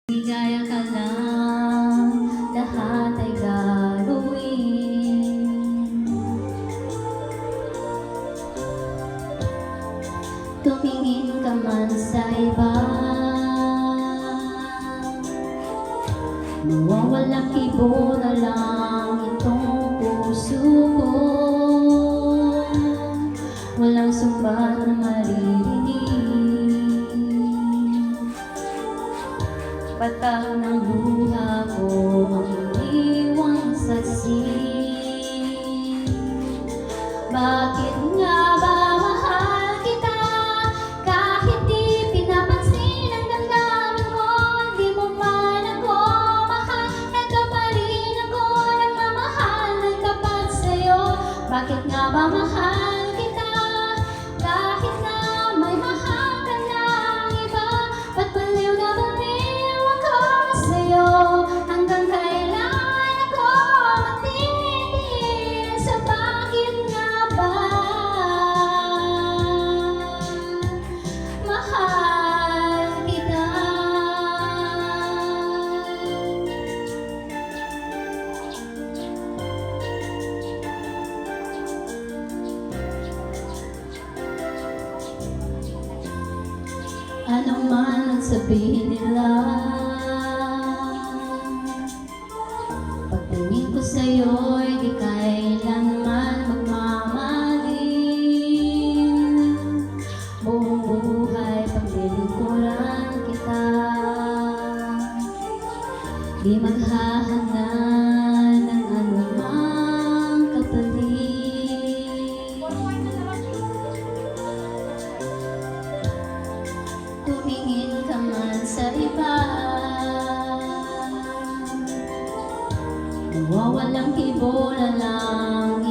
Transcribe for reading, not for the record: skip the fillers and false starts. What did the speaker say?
Ligaya ka lang, lahat ay gagawin. Tumingin ka man sa iba, mawawalang kibo na lang itong puso ko. Walang sumbat na maririnig, patag ng luha ko ang iniwang saksi. Bakit nga ba mahal kita? Kahit di pinapansin ang damdamin ko, di mo man ako mahal. Ito pa rin ako nagmamahal ng tapat sa'yo. Bakit nga ba mahal kita? Kahit na may mahal ka ng iba, ba't baliw na baliw ako sa'yo? Hanggang kailan ako magtitigil sa bakit nga ba mahal kita? Ano man ang sabihin nila, pagtingin ko sa'yo'y di kailanman magmamaling. Buong buhay paglilingkuran kita, di maghahanggan ng anumang kapalit. Tumingin ka man sa iba, mawawalang kibo na lang